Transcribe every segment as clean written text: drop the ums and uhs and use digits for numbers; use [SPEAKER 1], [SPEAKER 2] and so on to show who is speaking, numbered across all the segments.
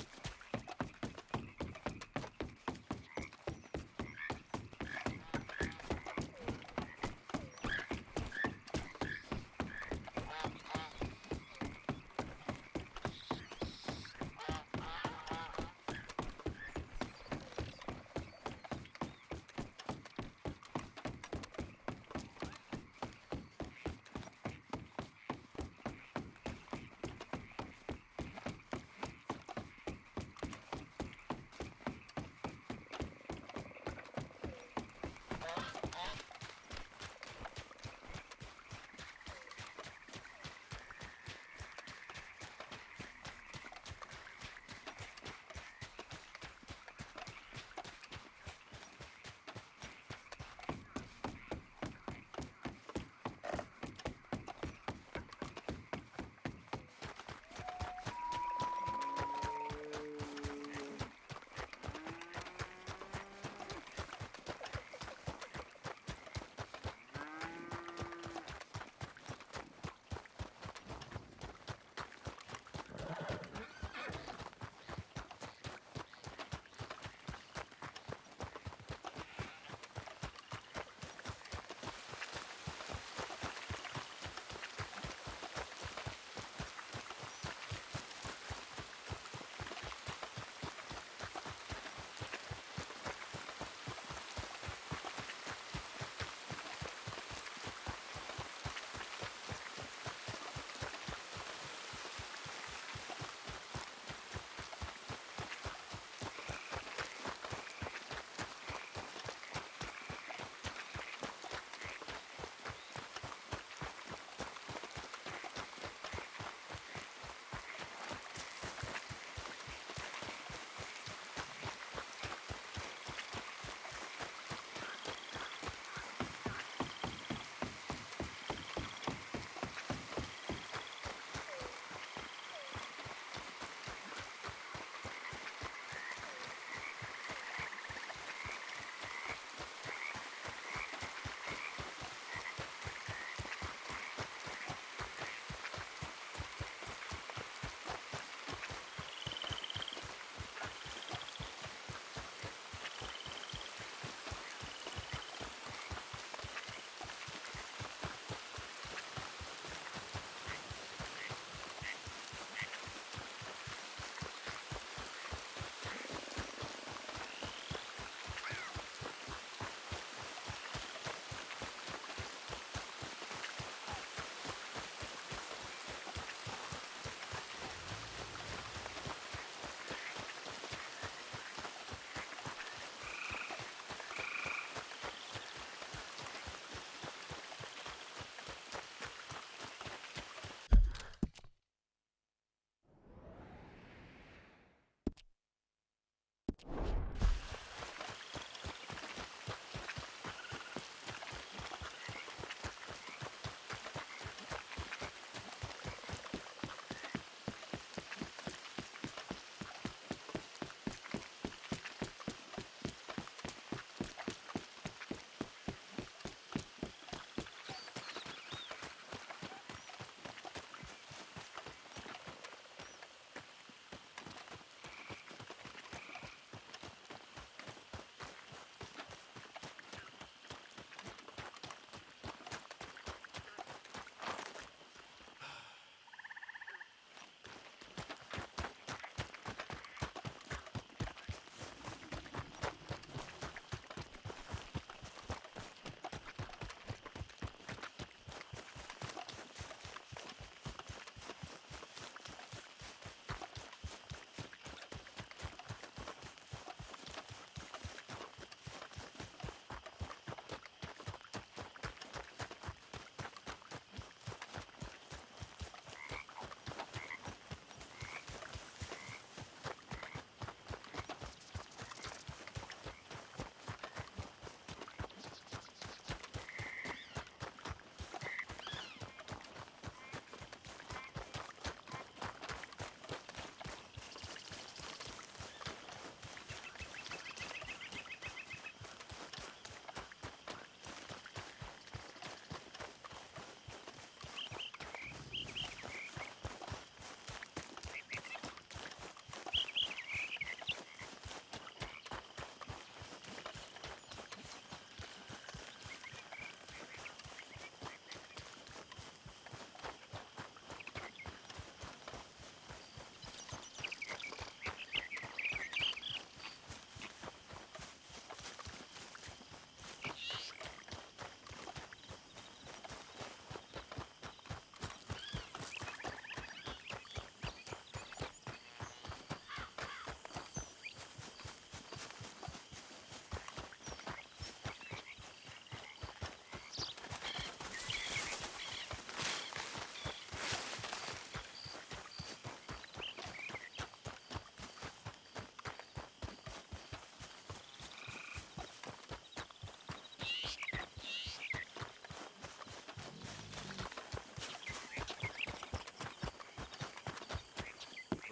[SPEAKER 1] ส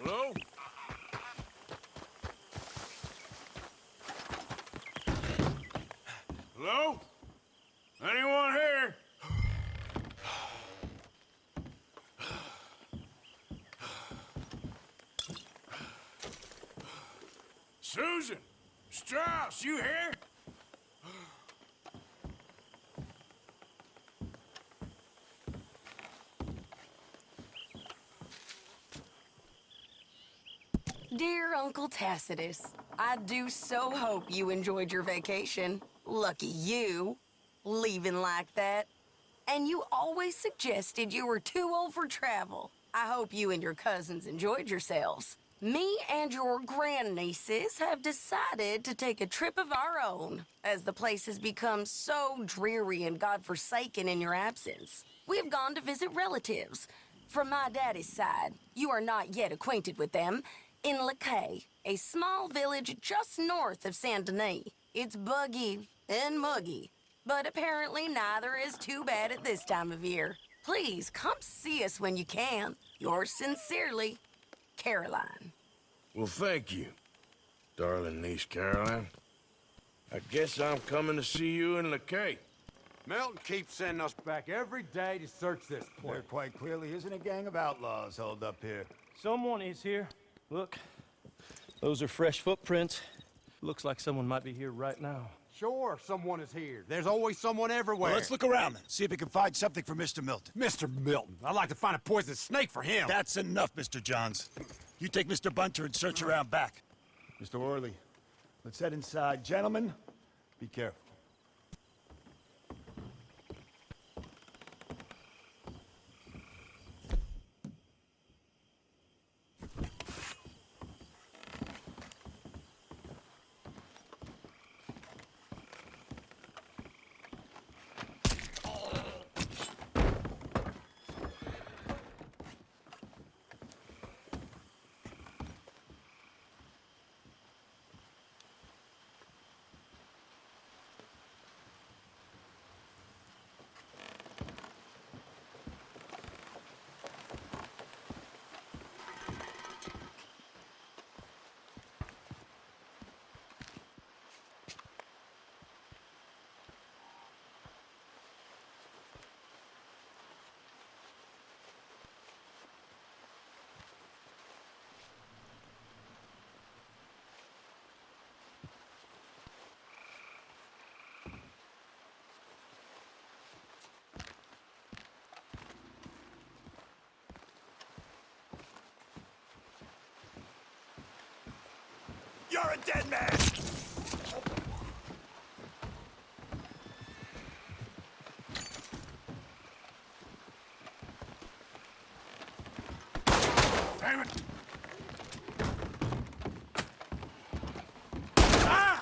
[SPEAKER 1] Hello? Hello? Anyone here? Susan! Strauss, you here?
[SPEAKER 2] Dear Uncle Tacitus, I do so hope you enjoyed your vacation. Lucky you, leaving like that. And you always suggested you were too old for travel. I hope you and your cousins enjoyed yourselves. Me and your grandnieces have decided to take a trip of our own, as the place has become so dreary and godforsaken in your absence. We have gone to visit relatives. From my daddy's side, you are not yet acquainted with them, in Laquais, a small village just north of Saint Denis. It's buggy and muggy, but apparently neither is too bad at this time of year. Please come see us when you can. Yours sincerely, Caroline.
[SPEAKER 1] Well, thank you, darling niece Caroline. I guess I'm coming to see you in Laquais.
[SPEAKER 3] Milton keeps sending us back every day to search this place.
[SPEAKER 4] There quite clearly isn't a gang of outlaws holed up here.
[SPEAKER 5] Someone is here. Look, those are fresh footprints. Looks like someone might be here right now.
[SPEAKER 3] Sure, someone is here. There's always someone everywhere.
[SPEAKER 4] Well, let's look around then. See if we can find something for Mr. Milton.
[SPEAKER 3] Mr. Milton. I'd like to find a poisonous snake for him.
[SPEAKER 4] That's enough, Mr. Johns. You take Mr. Bunter and search around back. Mr. Orley, let's head inside. Gentlemen, be careful. You're a dead man!
[SPEAKER 1] Damn it!
[SPEAKER 3] Ah!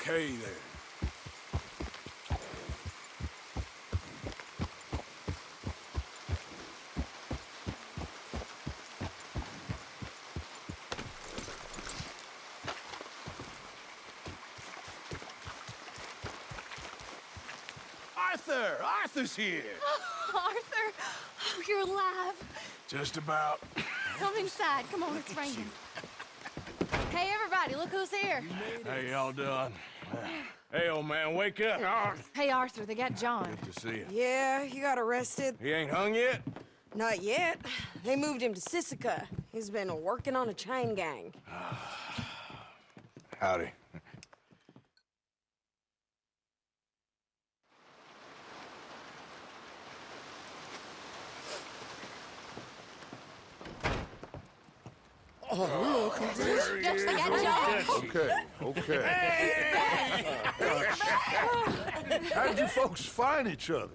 [SPEAKER 1] Okay, then.
[SPEAKER 3] Arthur's here.
[SPEAKER 6] Arthur, oh, you're alive.
[SPEAKER 1] Just about.
[SPEAKER 6] Come inside. Come on, it's raining. Hey, everybody, look who's here.
[SPEAKER 1] How y'all doing? Hey, old man, wake up.
[SPEAKER 6] Hey, Arthur, they got John.
[SPEAKER 1] Good to see you.
[SPEAKER 2] Yeah, he got arrested.
[SPEAKER 1] He ain't hung yet?
[SPEAKER 2] Not yet. They moved him to Sisika. He's been working on a chain gang.
[SPEAKER 1] Howdy. There he
[SPEAKER 6] Yes,
[SPEAKER 1] is.
[SPEAKER 6] I got
[SPEAKER 1] old
[SPEAKER 6] John.
[SPEAKER 1] Dutchie.
[SPEAKER 7] Okay. How did you folks find each other?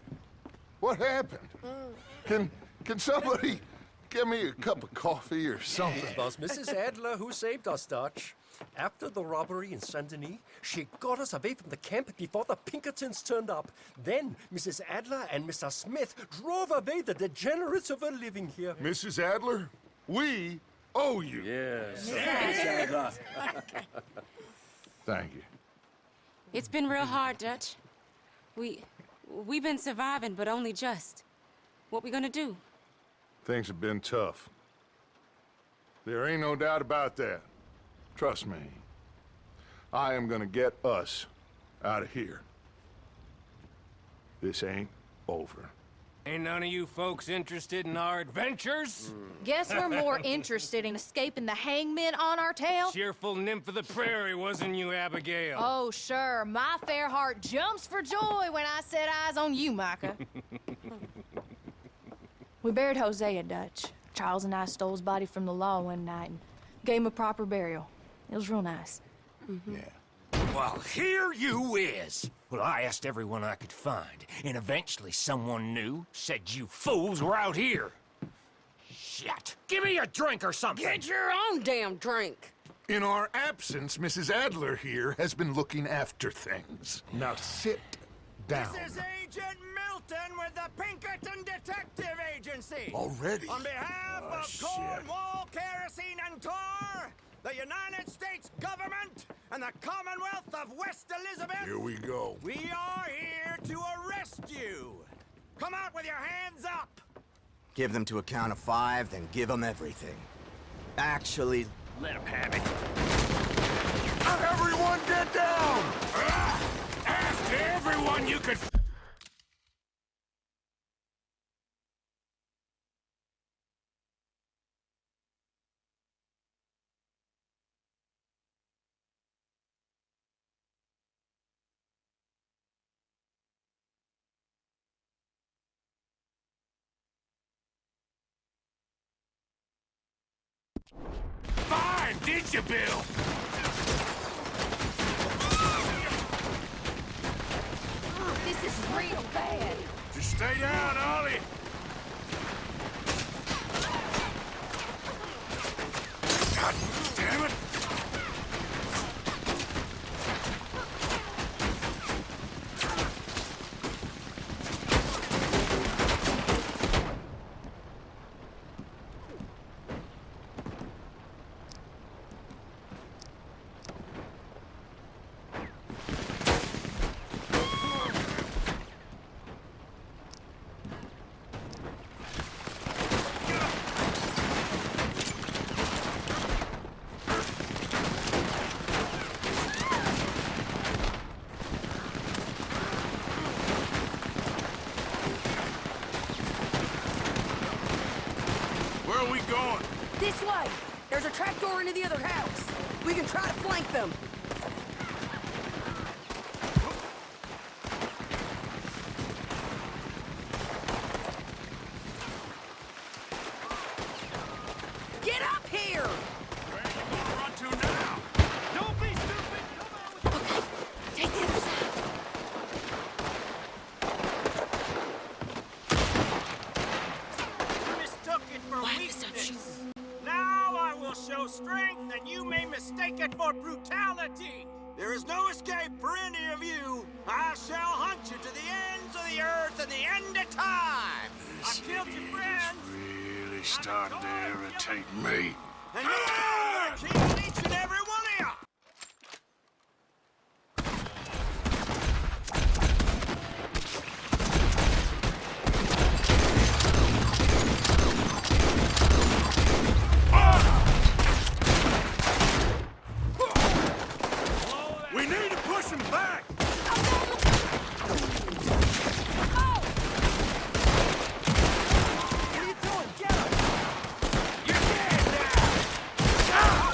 [SPEAKER 7] What happened? Can somebody get me a cup of coffee or something?
[SPEAKER 8] It was Mrs. Adler who saved us, Dutch. After the robbery in Saint Denis, she got us away from the camp before the Pinkertons turned up. Then Mrs. Adler and Mr. Smith drove away the degenerates who were living here.
[SPEAKER 7] Mrs. Adler, we owe you.
[SPEAKER 8] Yes.
[SPEAKER 7] Thank you.
[SPEAKER 9] It's been real hard, Dutch. We've been surviving, but only just. What we gonna do?
[SPEAKER 7] Things have been tough. There ain't no doubt about that. Trust me. I am gonna get us out of here. This ain't over.
[SPEAKER 3] Ain't none of you folks interested in our adventures?
[SPEAKER 6] Guess we're more interested in escaping the hangmen on our tail.
[SPEAKER 3] Cheerful nymph of the prairie, wasn't you, Abigail?
[SPEAKER 6] Oh, sure. My fair heart jumps for joy when I set eyes on you, Micah. We buried Hosea, Dutch. Charles and I stole his body from the law one night and gave him a proper burial. It was real nice.
[SPEAKER 1] Yeah.
[SPEAKER 10] Well, here you is. Well, I asked everyone I could find, and eventually someone new said you fools were out here. Shit. Give me a drink or something.
[SPEAKER 2] Get your own damn drink.
[SPEAKER 7] In our absence, Mrs. Adler here has been looking after things. Now sit down.
[SPEAKER 3] This is Agent Milton with the Pinkerton Detective Agency.
[SPEAKER 7] Already?
[SPEAKER 3] On behalf of
[SPEAKER 1] shit.
[SPEAKER 3] Cornwall, Kerosene, and Tor, the United States government, and the Commonwealth of West Elizabeth,
[SPEAKER 7] Here we go.
[SPEAKER 3] we are here to arrest you. Come out with your hands up.
[SPEAKER 11] Give them to a count of 5, then give them everything. Actually, let them have it.
[SPEAKER 7] Everyone get down!
[SPEAKER 10] Ask everyone you could... Fine, did you, Bill?
[SPEAKER 6] This is real bad.
[SPEAKER 1] Just stay down, Ollie.
[SPEAKER 10] God damn it!
[SPEAKER 1] Where are we going?
[SPEAKER 2] This way. There's a trapdoor into the other house. We can try to flank them. Get up here!
[SPEAKER 1] Where are you gonna run to now?
[SPEAKER 3] Don't be stupid. Come on.
[SPEAKER 6] Okay, take the other side.
[SPEAKER 3] You mistook it for weakness. Now I will show strength, and you may mistake it for brutality. There is no escape from end of time.
[SPEAKER 1] This really starting to irritate me.
[SPEAKER 3] And you're killing each and every one of you.
[SPEAKER 4] We need to push him back!
[SPEAKER 3] What are you doing? Get him! You're dead now!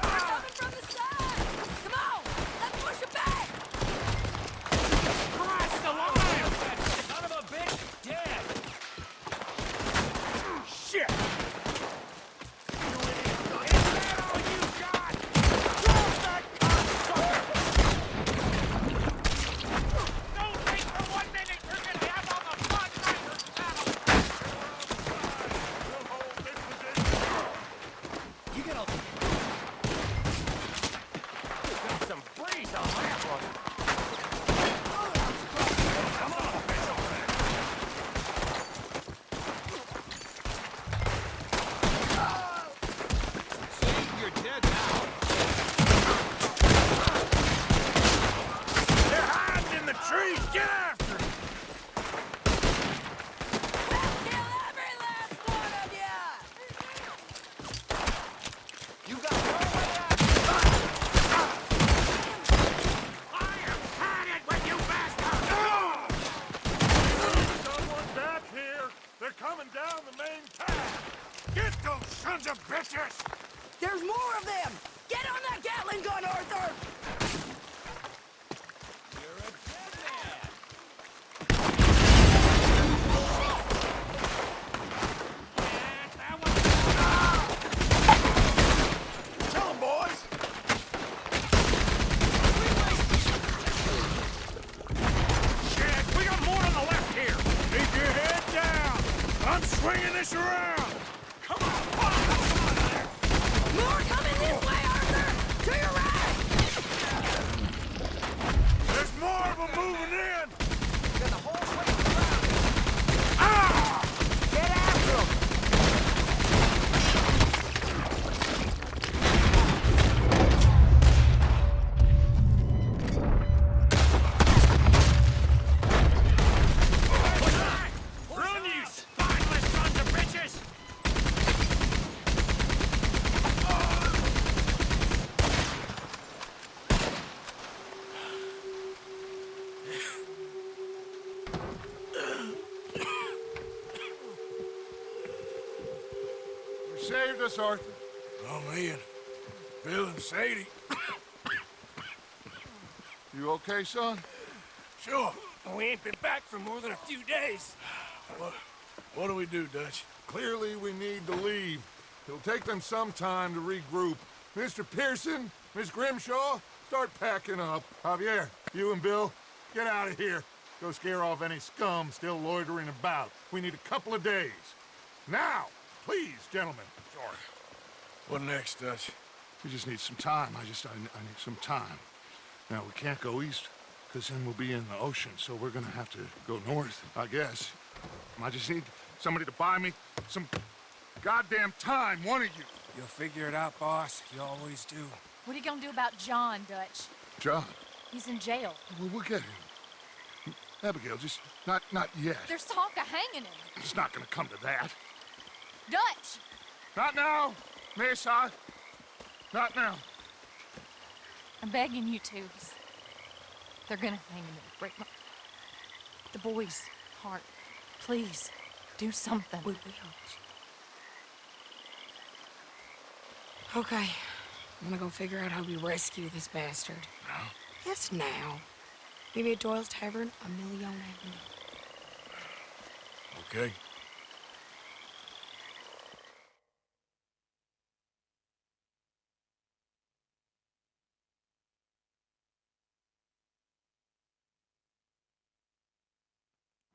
[SPEAKER 2] They're coming from the side! Come on! Let's push them back!
[SPEAKER 10] Christ alive! That son of a bitch is dead!
[SPEAKER 4] Shit!
[SPEAKER 2] There's more of them! Get on that Gatling gun, Arthur!
[SPEAKER 4] Tell him, boys!
[SPEAKER 1] Shit, we got more on the left here. Keep your head down. I'm swinging this around. Come on,
[SPEAKER 2] More coming this way, Arthur! To your right!
[SPEAKER 1] there's more of them moving in.
[SPEAKER 3] Then the whole place around.
[SPEAKER 1] Ah!
[SPEAKER 3] Get after them!
[SPEAKER 10] Run, you spineless sons of bitches!
[SPEAKER 7] You saved us, Arthur.
[SPEAKER 1] Oh, me and Bill and Sadie.
[SPEAKER 7] You okay, son?
[SPEAKER 1] Sure.
[SPEAKER 10] We ain't been back for more than a few days.
[SPEAKER 1] What do we do, Dutch?
[SPEAKER 7] Clearly, we need to leave. It'll take them some time to regroup. Mr. Pearson, Miss Grimshaw, start packing up. Javier, you and Bill, get out of here. Go scare off any scum still loitering about. We need a couple of days. Now, please, gentlemen. Sorry.
[SPEAKER 1] What next, Dutch?
[SPEAKER 7] We just need some time. I need some time. Now, we can't go east, because then we'll be in the ocean, so we're gonna have to go north, I guess. I just need somebody to buy me some goddamn time, one of you.
[SPEAKER 1] You'll figure it out, boss. You always do.
[SPEAKER 6] What are you gonna do about John, Dutch?
[SPEAKER 7] John,
[SPEAKER 6] He's in jail.
[SPEAKER 7] we'll get him. Abigail, just not yet.
[SPEAKER 6] There's talk of hanging him.
[SPEAKER 7] It's not gonna come to that.
[SPEAKER 6] Dutch!
[SPEAKER 7] Not now, Mesa. Not now.
[SPEAKER 6] I'm begging you to. They're gonna hang him. Break the boy's heart. Please, do something.
[SPEAKER 2] We will. Okay. I'm gonna go figure out how we rescue this bastard.
[SPEAKER 1] Now?
[SPEAKER 2] Yes, now. Maybe at Doyle's Tavern, a Million Avenue.
[SPEAKER 1] Okay.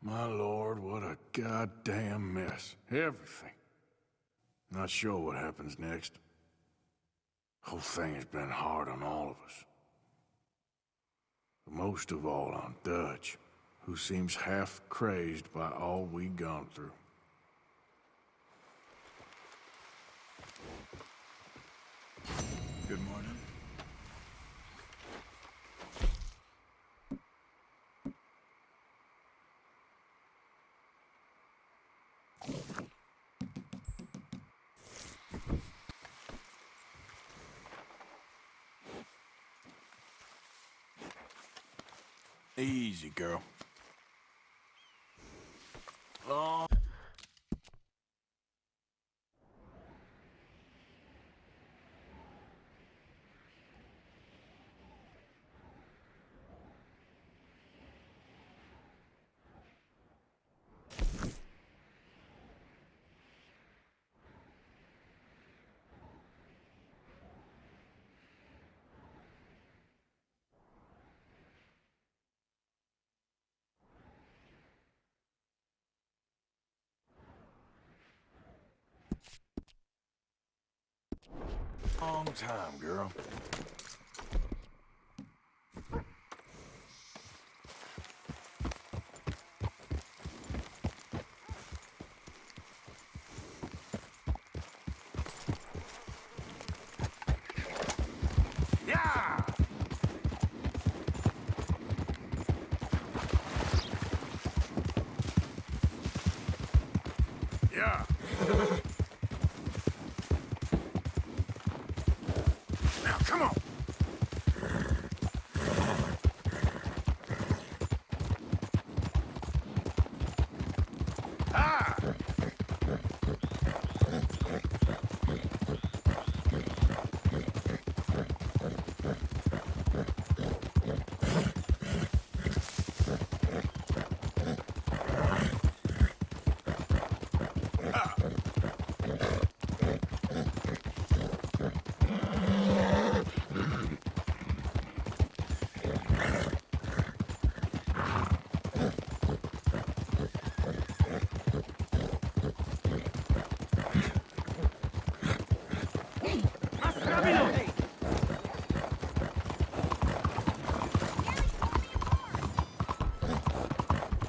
[SPEAKER 1] My lord, what a goddamn mess. Everything. Not sure what happens next. Whole thing has been hard on all of us. But most of all on Dutch, who seems half crazed by all we've gone through. Good morning. Easy, girl. Long. Long time, girl. Yeah! Yeah! Now, come on! Ah!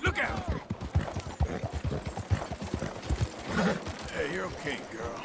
[SPEAKER 1] Look out! Hey, you're okay, girl.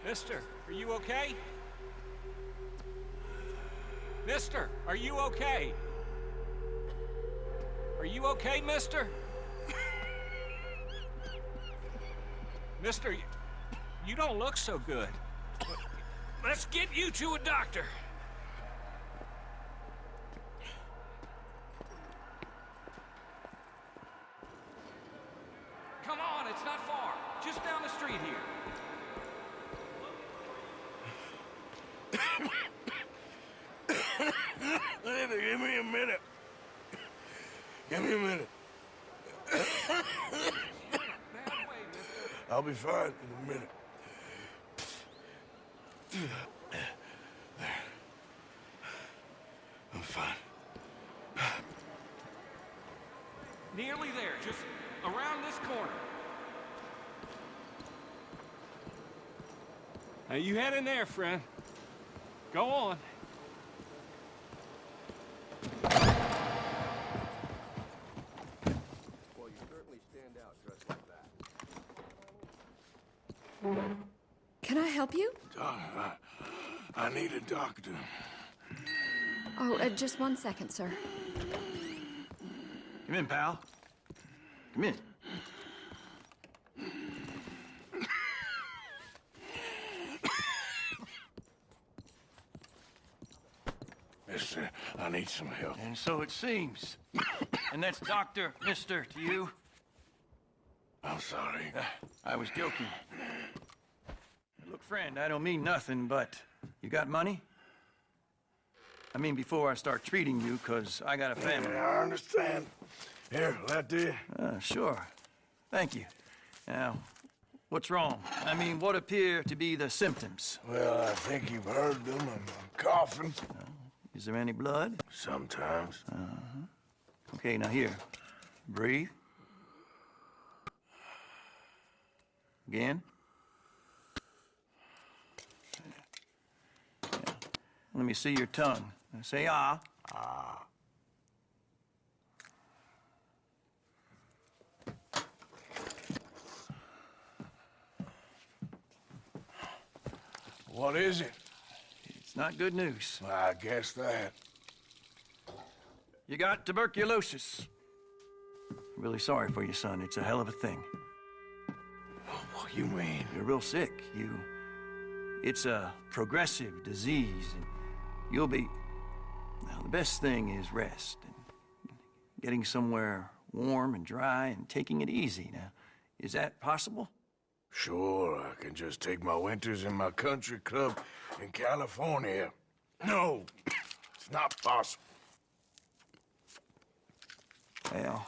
[SPEAKER 10] Mister, are you okay? Mister, are you okay? Are you okay, mister? Mister, you don't look so good. Let's get you to a doctor. Come on, it's not far. Just down the street here.
[SPEAKER 1] Give me a minute. Give me a minute. I'll be fine in a minute. I'm fine.
[SPEAKER 10] Nearly there, just around this corner. Now you head in there, friend. Go on.
[SPEAKER 8] Well, you certainly stand out dressed like that.
[SPEAKER 12] Can I help you?
[SPEAKER 1] I need a doctor.
[SPEAKER 12] Oh, just 1 second, sir.
[SPEAKER 5] Come in, pal. Come in.
[SPEAKER 1] Mister, I need some help.
[SPEAKER 5] And so it seems. And that's Dr. Mister to you?
[SPEAKER 1] I'm sorry.
[SPEAKER 5] I was joking. Look, friend, I don't mean nothing, but you got money? I mean, before I start treating you, 'cause I got a family.
[SPEAKER 1] Yeah, I understand. Here, that do.
[SPEAKER 5] Sure. Thank you. Now, what's wrong? I mean, what appear to be the symptoms?
[SPEAKER 1] Well, I think you've heard them. I'm coughing.
[SPEAKER 5] Is there any blood?
[SPEAKER 1] Sometimes.
[SPEAKER 5] Okay, now here. Breathe. Again. Yeah. Let me see your tongue. Say ah.
[SPEAKER 1] Ah. What is it?
[SPEAKER 5] It's not good news.
[SPEAKER 1] I guess that.
[SPEAKER 5] You got tuberculosis. Really sorry for you, son. It's a hell of a thing.
[SPEAKER 1] What do you mean?
[SPEAKER 5] You're real sick. It's a progressive disease, and you'll be... Now, the best thing is rest, and getting somewhere warm and dry and taking it easy. Now, is that possible?
[SPEAKER 1] Sure, I can just take my winters in my country club in California. No, it's not possible.
[SPEAKER 5] Well,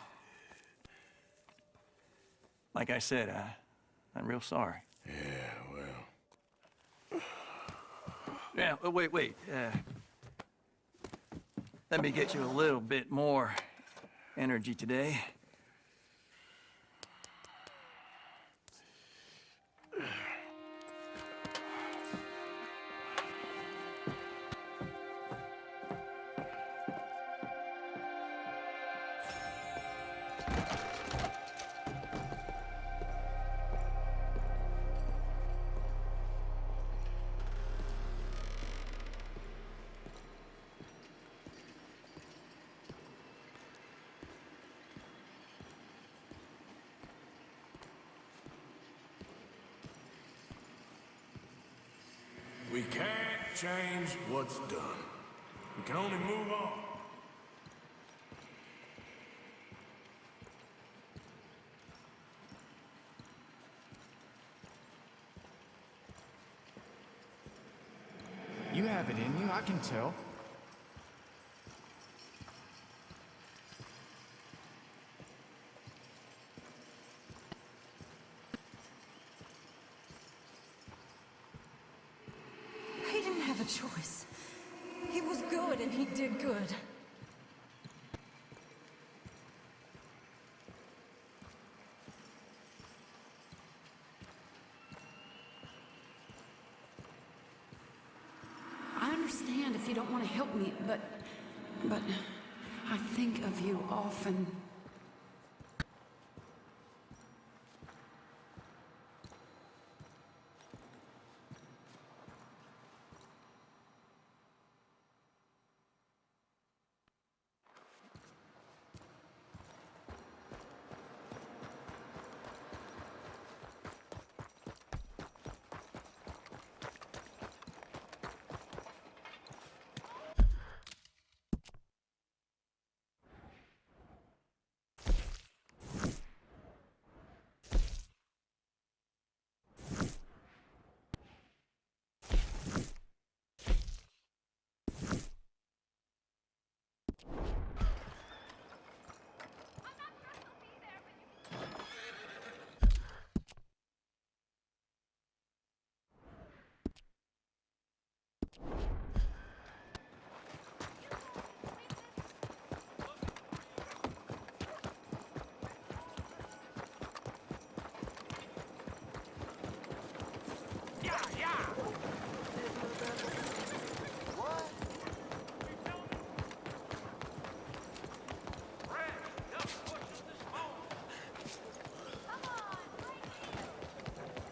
[SPEAKER 5] like I said, I'm real sorry.
[SPEAKER 1] Yeah, well...
[SPEAKER 5] Yeah, wait. Let me get you a little bit more energy today.
[SPEAKER 1] We can't change what's done. We can only move on.
[SPEAKER 13] You have it in you, I can tell.
[SPEAKER 12] He didn't have a choice. He was good and he did good. I understand if you don't want to help me, but I think of you often.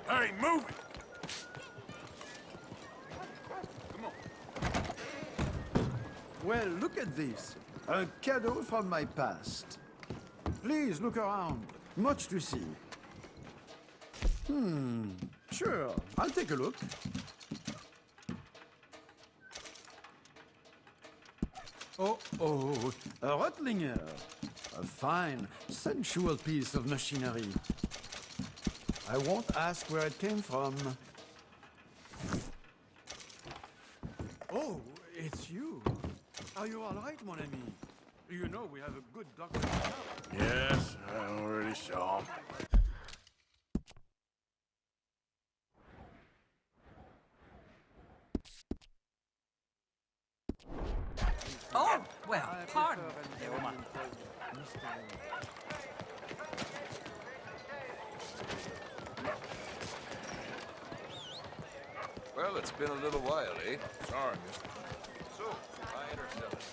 [SPEAKER 1] Hey, move it! Come on.
[SPEAKER 14] Well, look at this. A cadeau from my past. Please look around. Much to see. Sure. I'll take a look. Oh, a Rottlinger. A fine, sensual piece of machinery. I won't ask where it came from. Oh, it's you. Are you all right, mon ami? You know we have a good doctor now.
[SPEAKER 1] Yes, I already saw him.
[SPEAKER 2] Oh, well, pardon.
[SPEAKER 13] Well, it's been a little while, eh?
[SPEAKER 7] Sorry, mister.
[SPEAKER 13] So, buying or selling?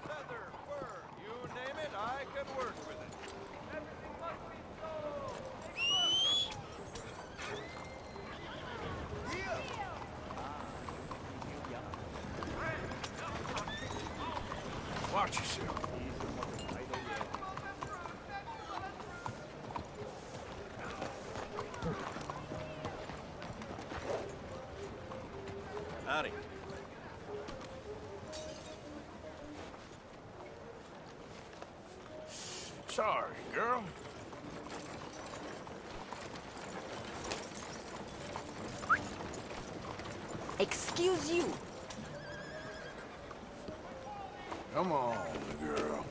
[SPEAKER 13] Leather, fur, you name it, I can work with it. Everything must be sold!
[SPEAKER 1] Watch yourself.
[SPEAKER 5] Howdy.
[SPEAKER 1] Sorry, girl.
[SPEAKER 2] Excuse you.
[SPEAKER 1] Come on, girl.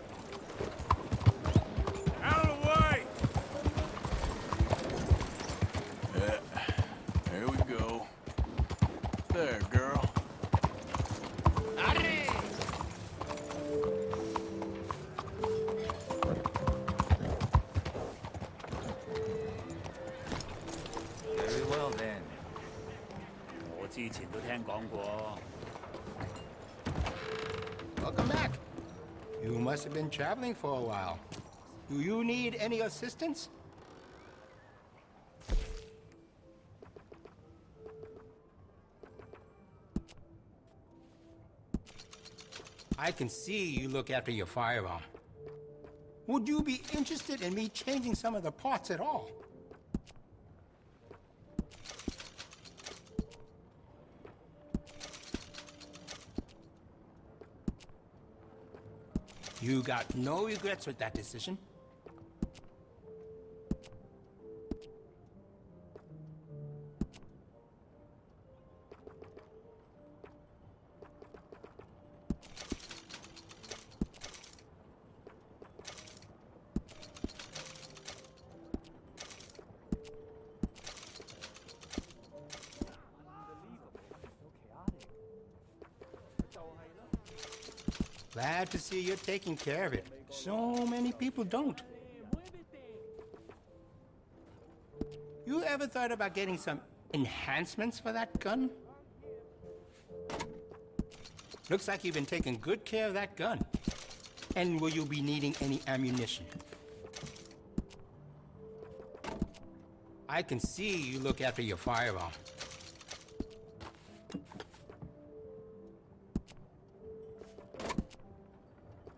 [SPEAKER 1] Out of the way! Yeah, there we go. There, girl.
[SPEAKER 15] Very well then. 我之前都聽講過。
[SPEAKER 10] Welcome back. You must have been traveling for a while. Do you need any assistance? I can see you look after your firearm. Would you be interested in me changing some of the parts at all? You got no regrets with that decision? Glad to see you're taking care of it. So many people don't. You ever thought about getting some enhancements for that gun? Looks like you've been taking good care of that gun. And will you be needing any ammunition? I can see you look after your firearm.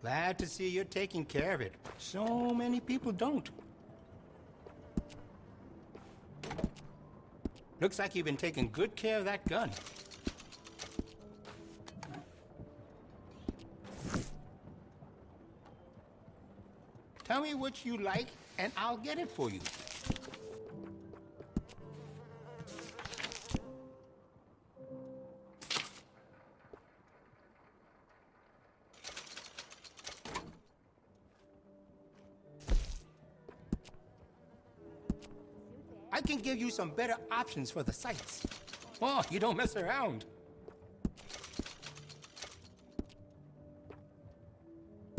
[SPEAKER 10] Glad to see you're taking care of it. So many people don't. Looks like you've been taking good care of that gun. Tell me what you like, and I'll get it for you. I can give you some better options for the sights. Oh, you don't mess around.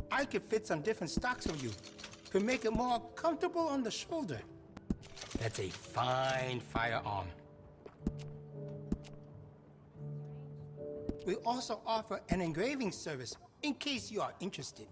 [SPEAKER 10] I could fit some different stocks for you to make it more comfortable on the shoulder. That's a fine firearm. We also offer an engraving service in case you are interested.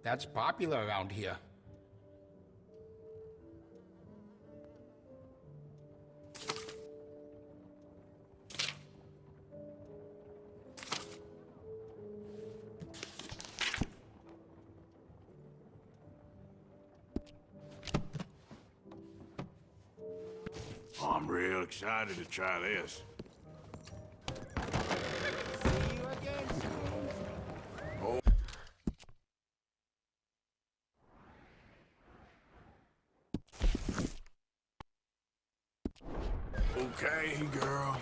[SPEAKER 16] That's popular around here.
[SPEAKER 1] I'm real excited to try this.
[SPEAKER 3] See you again soon.
[SPEAKER 1] Oh. Okay, girl.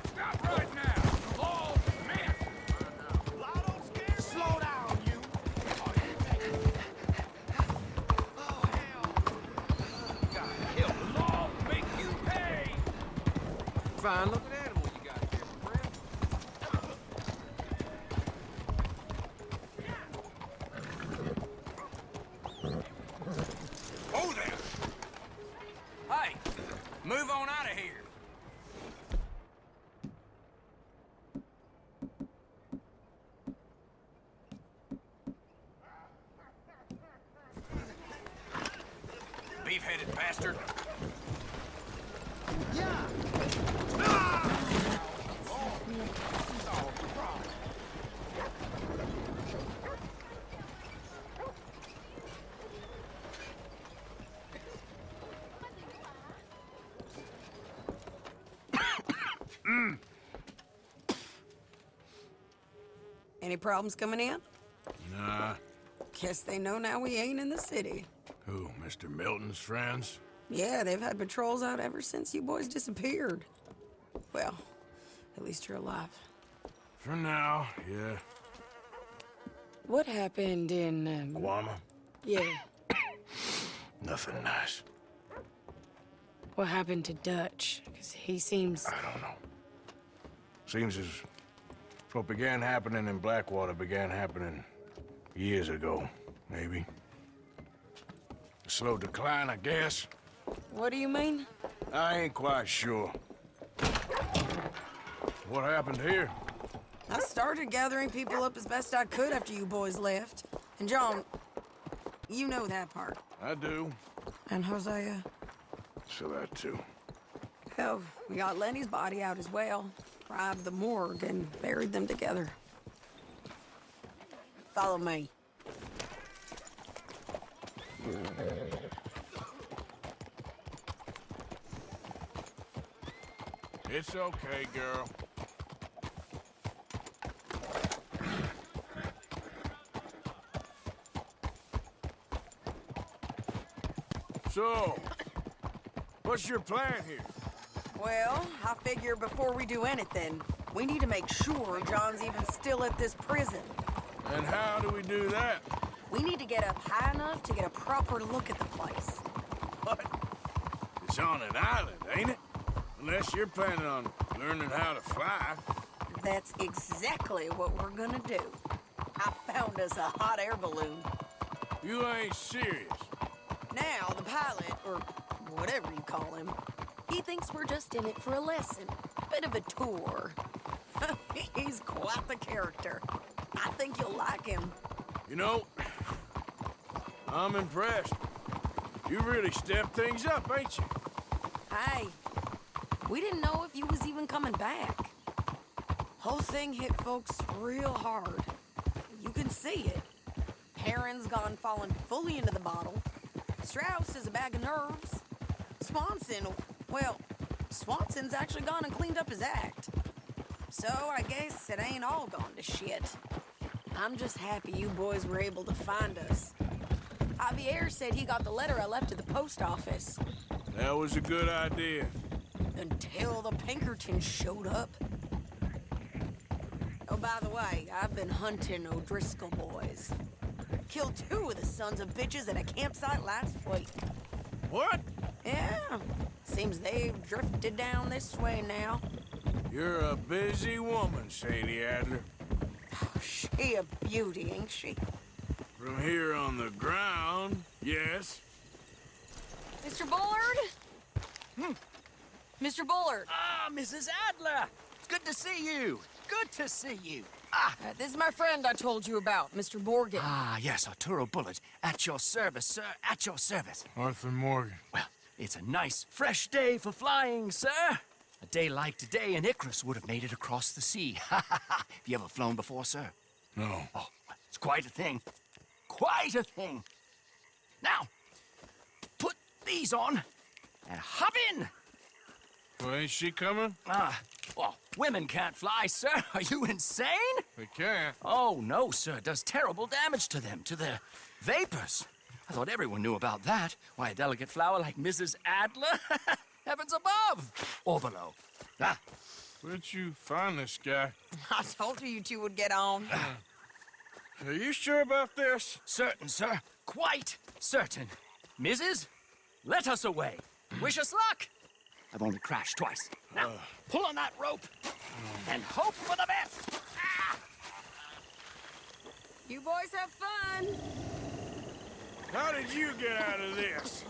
[SPEAKER 7] Stop right now! Oh, man!
[SPEAKER 3] Lotto scared? Slow down, you. Oh, hell.
[SPEAKER 13] God help the law make you pay! Fine looking animal you got here, my friend.
[SPEAKER 3] Oh, there.
[SPEAKER 13] Hey, move on out of here. Beef-headed bastard.
[SPEAKER 3] Yeah.
[SPEAKER 2] Any problems coming in?
[SPEAKER 1] Nah.
[SPEAKER 2] Guess they know now we ain't in the city.
[SPEAKER 1] Who, Mr. Milton's friends?
[SPEAKER 2] Yeah, they've had patrols out ever since you boys disappeared. Well, at least you're alive.
[SPEAKER 1] For now, yeah.
[SPEAKER 2] What happened in,
[SPEAKER 1] Guama?
[SPEAKER 2] Yeah.
[SPEAKER 1] Nothing nice.
[SPEAKER 2] What happened to Dutch? Because he seems...
[SPEAKER 1] I don't know. Seems as what began happening in Blackwater began happening years ago, maybe. A slow decline, I guess.
[SPEAKER 2] What do you mean?
[SPEAKER 1] I ain't quite sure. What happened here?
[SPEAKER 2] I started gathering people up as best I could after you boys left. And John, you know that part.
[SPEAKER 1] I do.
[SPEAKER 2] And Hosea?
[SPEAKER 1] So that too.
[SPEAKER 2] Hell, we got Lenny's body out as well. Arrived the morgue and buried them together. Follow me.
[SPEAKER 1] It's okay, girl. So, what's your plan here?
[SPEAKER 2] Well, I figure before we do anything, we need to make sure John's even still at this prison.
[SPEAKER 1] And how do we do that?
[SPEAKER 2] We need to get up high enough to get a proper look at the place.
[SPEAKER 1] What? It's on an island, ain't it? Unless you're planning on learning how to fly.
[SPEAKER 2] That's exactly what we're gonna do. I found us a hot air balloon.
[SPEAKER 1] You ain't serious.
[SPEAKER 2] Now, the pilot, or whatever you call him, he thinks we're just in it for a lesson. Bit of a tour. He's quite the character. I think you'll like him.
[SPEAKER 1] You know, I'm impressed. You really stepped things up, ain't you?
[SPEAKER 2] Hey, we didn't know if you was even coming back. Whole thing hit folks real hard. You can see it. Perrin's gone falling fully into the bottle. Strauss is a bag of nerves. Swanson's actually gone and cleaned up his act. So I guess it ain't all gone to shit. I'm just happy you boys were able to find us. Javier said he got the letter I left at the post office.
[SPEAKER 1] That was a good idea.
[SPEAKER 2] Until the Pinkertons showed up. Oh, by the way, I've been hunting O'Driscoll boys. Killed 2 of the sons of bitches at a campsite last week.
[SPEAKER 1] What?
[SPEAKER 2] Yeah. Seems they've drifted down this way now.
[SPEAKER 1] You're a busy woman, Sadie Adler.
[SPEAKER 2] She a beauty, ain't she?
[SPEAKER 1] From here on the ground, yes.
[SPEAKER 2] Mr. Bullard? Mr. Bullard.
[SPEAKER 8] Ah, Mrs. Adler! It's
[SPEAKER 10] good to see you. Good to see you.
[SPEAKER 2] This is my friend I told you about, Mr. Morgan.
[SPEAKER 10] Yes, Arturo Bullet. At your service, sir. At your service.
[SPEAKER 1] Arthur Morgan.
[SPEAKER 10] Well, it's a nice, fresh day for flying, sir. A day like today, an Icarus would have made it across the sea. Have you ever flown before, sir?
[SPEAKER 1] No.
[SPEAKER 10] Oh, it's quite a thing. Quite a thing. Now, put these on and hop in.
[SPEAKER 1] Well, ain't she coming?
[SPEAKER 10] Well, women can't fly, sir. Are you insane?
[SPEAKER 1] They can't.
[SPEAKER 10] Oh, no, sir. It does terrible damage to them, to their vapors. I thought everyone knew about that. Why, a delicate flower like Mrs. Adler? Heavens above! Or below.
[SPEAKER 1] Where'd you find this guy?
[SPEAKER 2] I told you two would get on.
[SPEAKER 1] Are you sure about this?
[SPEAKER 10] Certain, sir. Quite certain. Mrs., let us away. Wish us luck. I've only crashed twice. Now, pull on that rope and hope for the best.
[SPEAKER 2] You boys have fun.
[SPEAKER 1] How did you get out of this?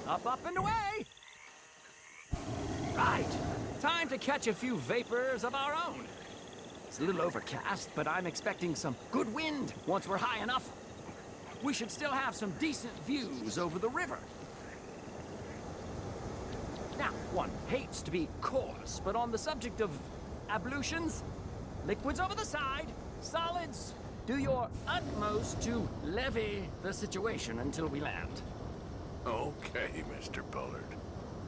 [SPEAKER 10] Up, and away. Right. Time to catch a few vapors of our own. It's a little overcast, but I'm expecting some good wind once we're high enough. We should still have some decent views over the river. Now, one hates to be coarse, but on the subject of ablutions, liquids over the side, solids, do your utmost to levy the situation until we land.
[SPEAKER 1] Okay, Mr. Bullard.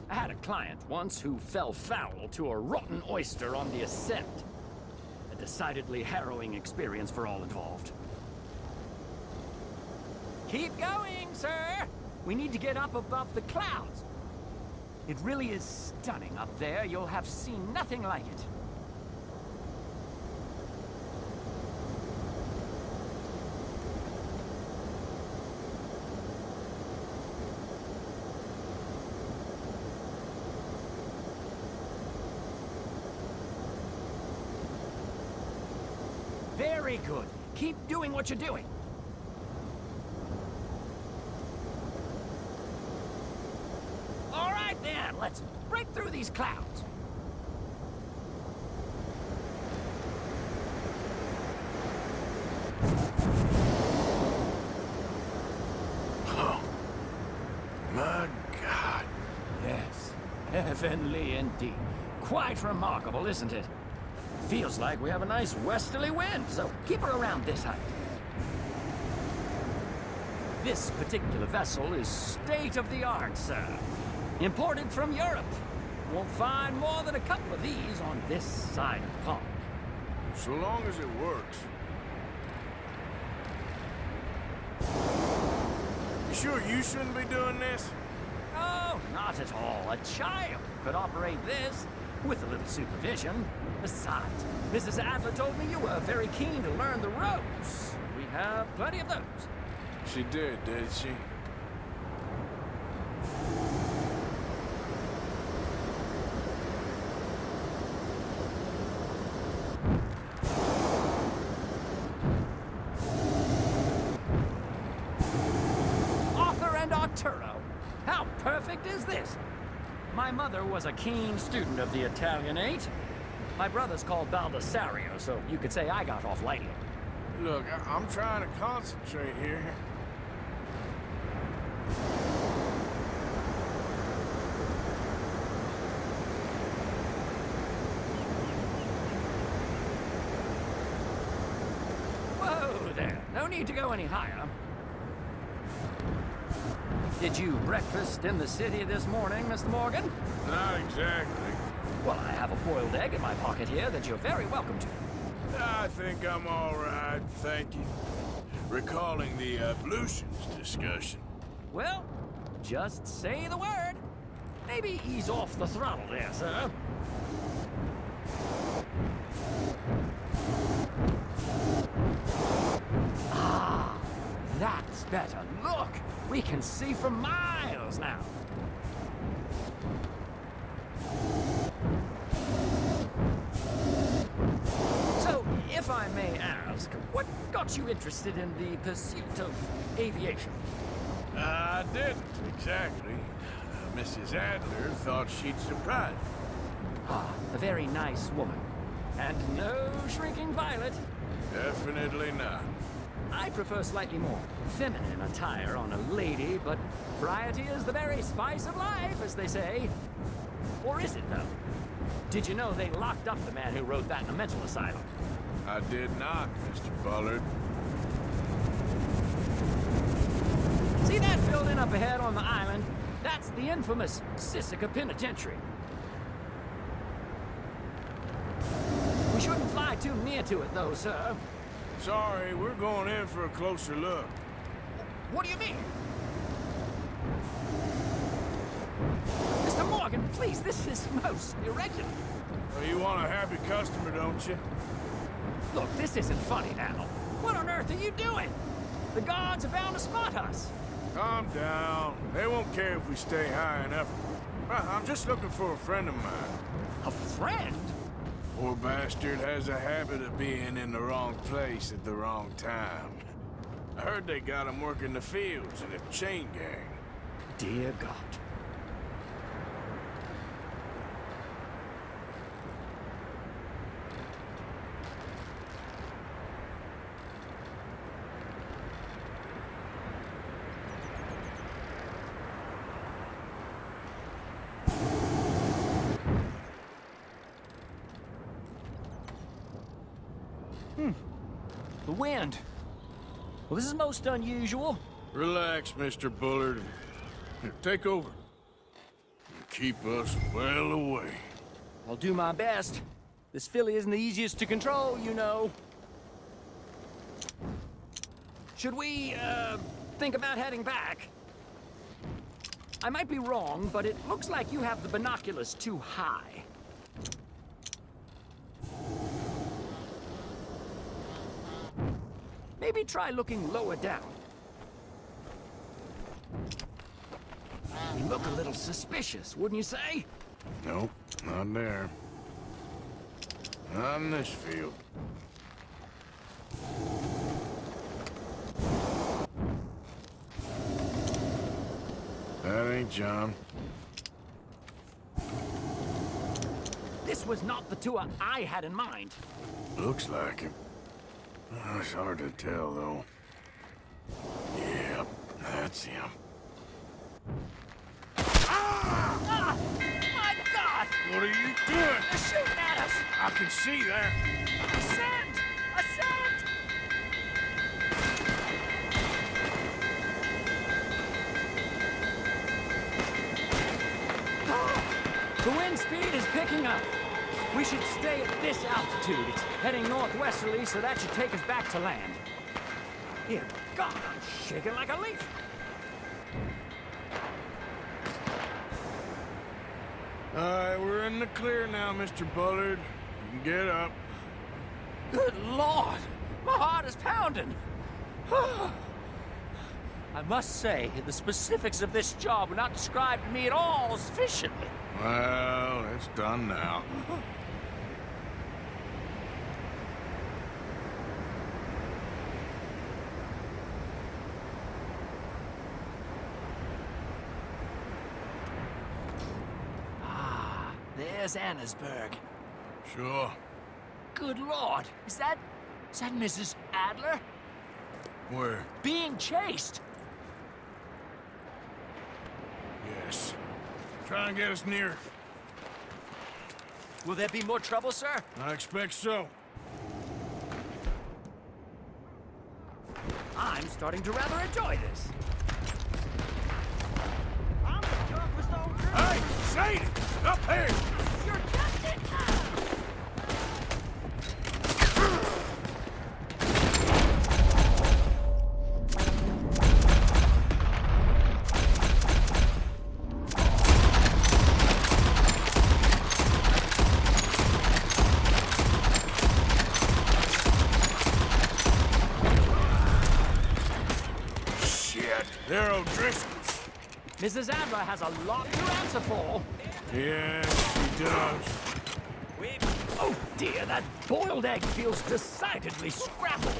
[SPEAKER 10] I had a client once who fell foul to a rotten oyster on the ascent. A decidedly harrowing experience for all involved. Keep going, sir! We need to get up above the clouds. It really is stunning up there. You'll have seen nothing like it. Very good. Keep doing what you're doing. All right, then. Let's break through these clouds.
[SPEAKER 1] Oh, my God.
[SPEAKER 10] Yes, heavenly indeed. Quite remarkable, isn't it? Feels like we have a nice westerly wind, so keep her around this height. This particular vessel is state-of-the-art, sir. Imported from Europe. Won't find more than a couple of these on this side of the pond.
[SPEAKER 1] So long as it works. You sure you shouldn't be doing this?
[SPEAKER 10] Oh, not at all. A child could operate this with a little supervision. Besides, Mrs. Adler told me you were very keen to learn the ropes. We have plenty of those.
[SPEAKER 1] She did she?
[SPEAKER 10] Arthur and Arturo. How perfect is this? My mother was a keen student of the Italianate. My brother's called Baldessario, so you could say I got off lightly.
[SPEAKER 1] Look, I'm trying to concentrate here.
[SPEAKER 10] Whoa there. No need to go any higher. Did you breakfast in the city this morning, Mr. Morgan?
[SPEAKER 1] Not exactly.
[SPEAKER 10] Well, I have a boiled egg in my pocket here that you're very welcome to.
[SPEAKER 1] I think I'm all right, thank you. Recalling the ablutions discussion.
[SPEAKER 10] Well, just say the word. Maybe ease off the throttle there, sir. Ah, that's better. Look, we can see for miles now. So, if I may ask, what got you interested in the pursuit of aviation?
[SPEAKER 1] I didn't exactly. Mrs. Adler thought she'd surprise me.
[SPEAKER 10] Ah, a very nice woman.
[SPEAKER 16] And no shrinking violet.
[SPEAKER 1] Definitely not.
[SPEAKER 16] I prefer slightly more feminine attire on a lady, but variety is the very spice of life, as they say. Or is it, though? Did you know they locked up the man who wrote that in a mental asylum?
[SPEAKER 1] I did not, Mr. Bullard.
[SPEAKER 16] See that building up ahead on the island? That's the infamous Sisika Penitentiary. We shouldn't fly too near to it, though, sir.
[SPEAKER 1] Sorry, we're going in for a closer look.
[SPEAKER 16] What do you mean? Mr. Morgan, please, this is most irregular.
[SPEAKER 1] Well, you want a happy customer, don't you?
[SPEAKER 16] Look, this isn't funny now. What on earth are you doing? The guards are bound to spot us.
[SPEAKER 1] Calm down. They won't care if we stay high enough. I'm just looking for a friend of mine.
[SPEAKER 16] A friend?
[SPEAKER 1] Poor bastard has a habit of being in the wrong place at the wrong time. I heard they got him working the fields in a chain gang.
[SPEAKER 16] Dear God. The wind. Well, this is most unusual.
[SPEAKER 1] Relax, Mr. Bullard. Here, take over. Keep us well away.
[SPEAKER 16] I'll do my best. This filly isn't the easiest to control, you know. Should we, think about heading back? I might be wrong, but it looks like you have the binoculars too high. Maybe try looking lower down. We look a little suspicious, wouldn't you say?
[SPEAKER 1] Nope, not there. Not in this field. That ain't John.
[SPEAKER 16] This was not the tour I had in mind.
[SPEAKER 1] Looks like him. It's hard to tell, though. Yep, that's him.
[SPEAKER 16] Ah! My God!
[SPEAKER 1] What are you doing?
[SPEAKER 16] They're shooting at us!
[SPEAKER 1] I can see that.
[SPEAKER 16] Ascend! Ascend! The wind speed is picking up. We should stay at this altitude. It's heading northwesterly, so that should take us back to land. Dear God, I'm shaking like a leaf.
[SPEAKER 1] All right, we're in the clear now, Mr. Bullard. You can get up.
[SPEAKER 16] Good Lord! My heart is pounding. I must say, the specifics of this job were not described to me at all sufficiently.
[SPEAKER 1] Well, it's done now.
[SPEAKER 16] There's Annesburg.
[SPEAKER 1] Sure.
[SPEAKER 16] Good Lord, is that Mrs. Adler?
[SPEAKER 1] Where?
[SPEAKER 16] Being chased.
[SPEAKER 1] Yes. Try and get us near.
[SPEAKER 16] Will there be more trouble, sir?
[SPEAKER 1] I expect so.
[SPEAKER 16] I'm starting to rather enjoy this.
[SPEAKER 3] I'm the toughest old girl.
[SPEAKER 1] Hey, Sadie! Up here!
[SPEAKER 3] You're just in time.
[SPEAKER 1] Shit, they're O'Driscoll's.
[SPEAKER 16] Mrs. Adler has a lot to answer for.
[SPEAKER 1] Yes, she does.
[SPEAKER 16] Oh dear, that boiled egg feels decidedly scrambled.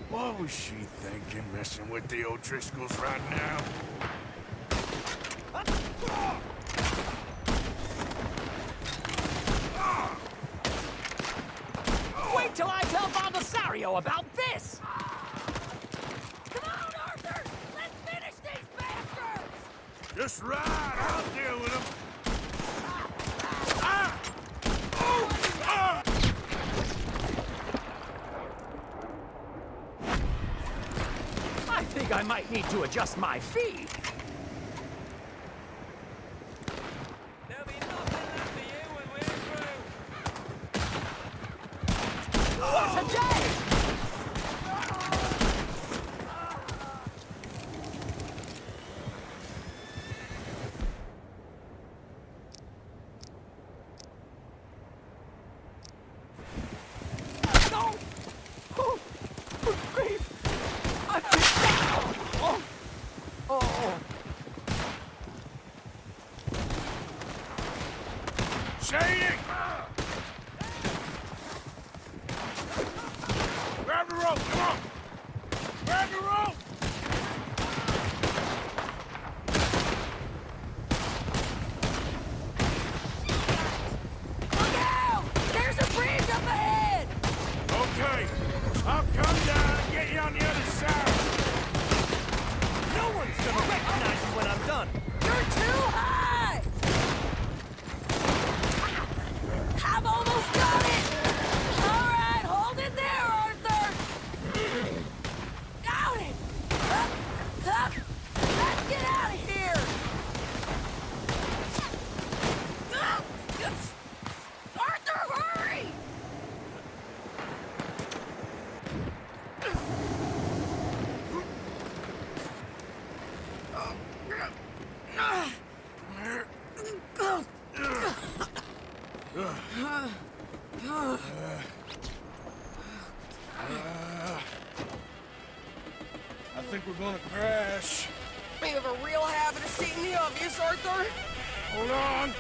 [SPEAKER 1] Whoa, was she thinking, messing with the O'Driscolls right now?
[SPEAKER 16] Wait till I tell Baldessario about this!
[SPEAKER 2] Come on, Arthur! Let's finish these bastards!
[SPEAKER 1] Just right, I'll deal with them.
[SPEAKER 16] I think I might need to adjust my fee.
[SPEAKER 13] There'll be nothing left for you when we're through.
[SPEAKER 16] What a day! No! Oh, good grief! I'm oh. Oh.
[SPEAKER 1] Shady! Grab the rope, come on! Grab the rope!
[SPEAKER 2] Look out! There's a bridge up ahead!
[SPEAKER 1] Okay, I'll come down and get you on the other side.
[SPEAKER 8] No one's gonna recognize you when I'm done.
[SPEAKER 2] You're too high! I've almost got it! All right, hold it there, Arthur! Got it! Up, up! Let's get out of here! Arthur, hurry!
[SPEAKER 1] I think we're gonna crash.
[SPEAKER 2] You have a real habit of seeing the obvious, Arthur.
[SPEAKER 1] Hold on.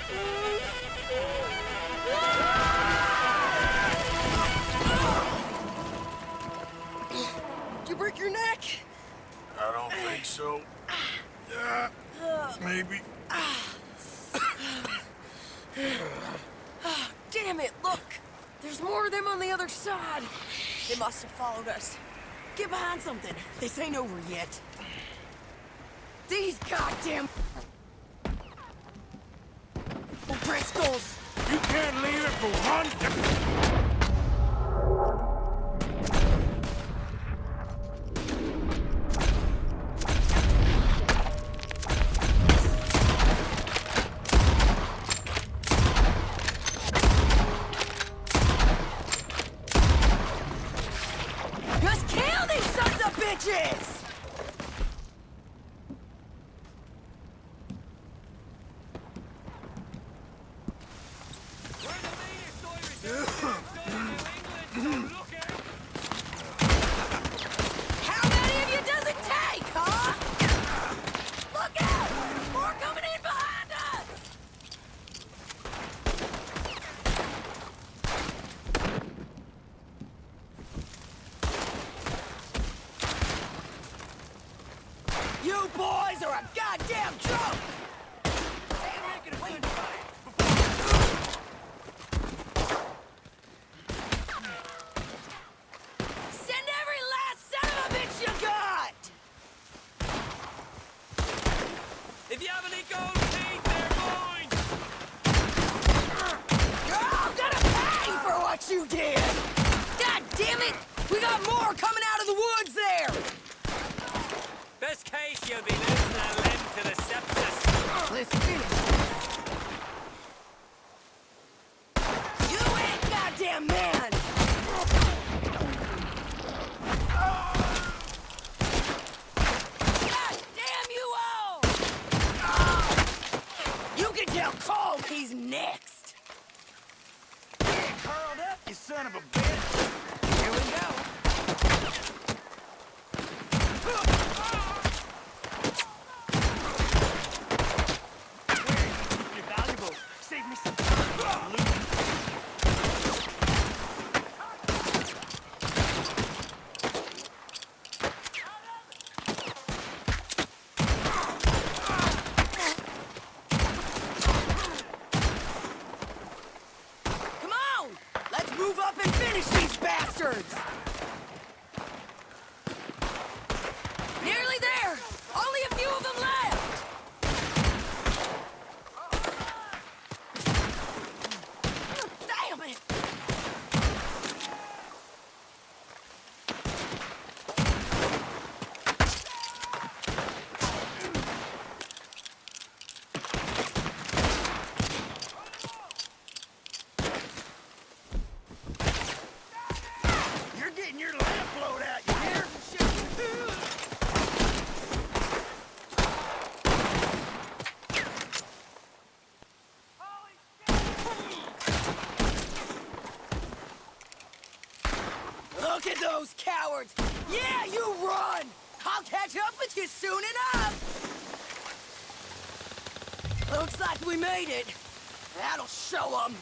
[SPEAKER 2] Did you break your neck?
[SPEAKER 1] I don't think so. Maybe.
[SPEAKER 2] Damn it, look! There's more of them on the other side. They must have followed us. Get behind something. This ain't over yet. These goddamn Driscolls!
[SPEAKER 1] You can't leave it for one.
[SPEAKER 2] Just kill these sons of bitches! How many of you does it take, huh? Look out! More coming in behind us! You boys are a goddamn joke! Send every last son of a bitch you got!
[SPEAKER 13] If you have any gold teeth, they're mine!
[SPEAKER 2] You're all gonna pay for what you did! God damn it! We got more coming out of the woods there!
[SPEAKER 13] Best case, you'll be losing a limb to the sepsis.
[SPEAKER 2] Let's finish. You ain't goddamn man! God damn you all! You can tell Cole he's next.
[SPEAKER 3] Get curled up, you son of a bitch!
[SPEAKER 2] Here we go.
[SPEAKER 3] You're valuable. Save me some time. Loot.
[SPEAKER 2] move up and finish these bastards! Nearly there! Only a few of them left! Damn it!
[SPEAKER 3] You're getting your lamp blowed out, you hear?
[SPEAKER 2] Look at those cowards! Yeah, you run! I'll catch up with you soon enough! Looks like we made it. That'll show them.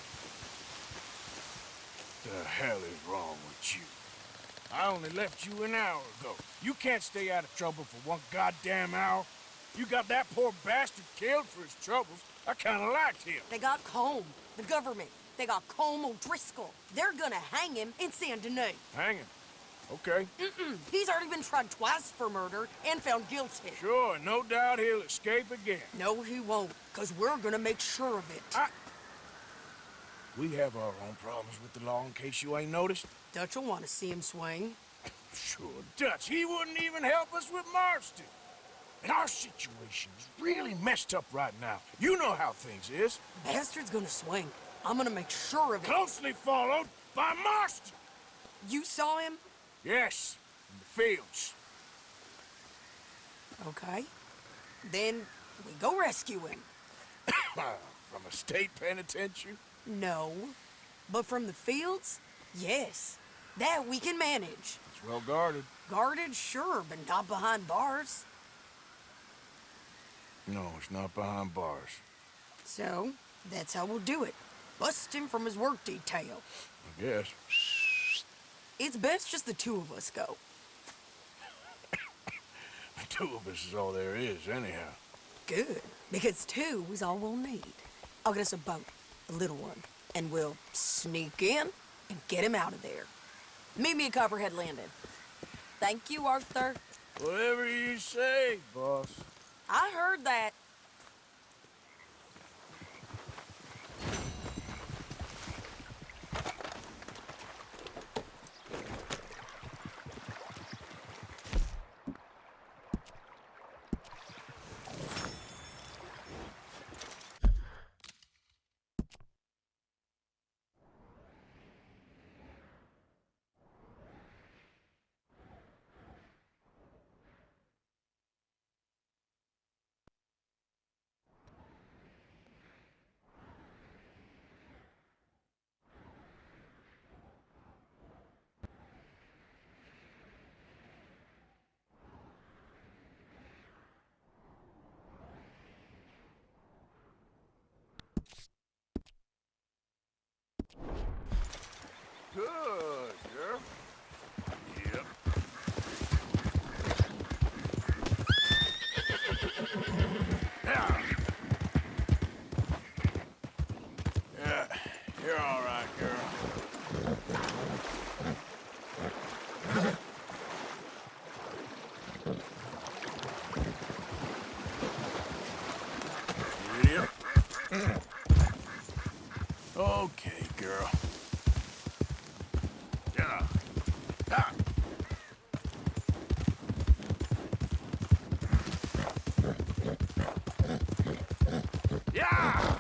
[SPEAKER 1] The hell is wrong with you? I only left you an hour ago. You can't stay out of trouble for one goddamn hour. You got that poor bastard killed for his troubles. I kinda liked him.
[SPEAKER 2] They got Combe, the government. They got Combe O'Driscoll. They're gonna hang him in Saint Denis.
[SPEAKER 1] Hang him. Okay.
[SPEAKER 2] He's already been tried twice for murder and found guilty.
[SPEAKER 1] Sure, no doubt he'll escape again.
[SPEAKER 2] No, he won't, because we're gonna make sure of it.
[SPEAKER 1] We have our own problems with the law in case you ain't noticed.
[SPEAKER 2] Dutch will want to see him swing.
[SPEAKER 1] Sure, Dutch, he wouldn't even help us with Marston. And our situation is really messed up right now. You know how things is.
[SPEAKER 2] Bastard's gonna swing. I'm gonna make sure of it.
[SPEAKER 1] Closely followed by Marston.
[SPEAKER 2] You saw him?
[SPEAKER 1] Yes, in the fields.
[SPEAKER 2] Okay. Then we go rescue him.
[SPEAKER 1] From a state penitentiary?
[SPEAKER 2] No. But from the fields? Yes. That we can manage.
[SPEAKER 1] It's well guarded.
[SPEAKER 2] Guarded, sure, but not behind bars.
[SPEAKER 1] No, it's not behind bars.
[SPEAKER 2] So, that's how we'll do it. Bust him from his work detail.
[SPEAKER 1] I guess.
[SPEAKER 2] It's best just the two of us go.
[SPEAKER 1] The two of us is all there is, anyhow.
[SPEAKER 2] Good, because two is all we'll need. I'll get us a boat, a little one, and we'll sneak in and get him out of there. Meet me at Copperhead Landing. Thank you, Arthur.
[SPEAKER 1] Whatever you say, boss.
[SPEAKER 2] I heard that.
[SPEAKER 1] Good, girl. Yep. Yeah, you're all right, girl. Yep. Okay, girl. Yeah. Ah. Yeah.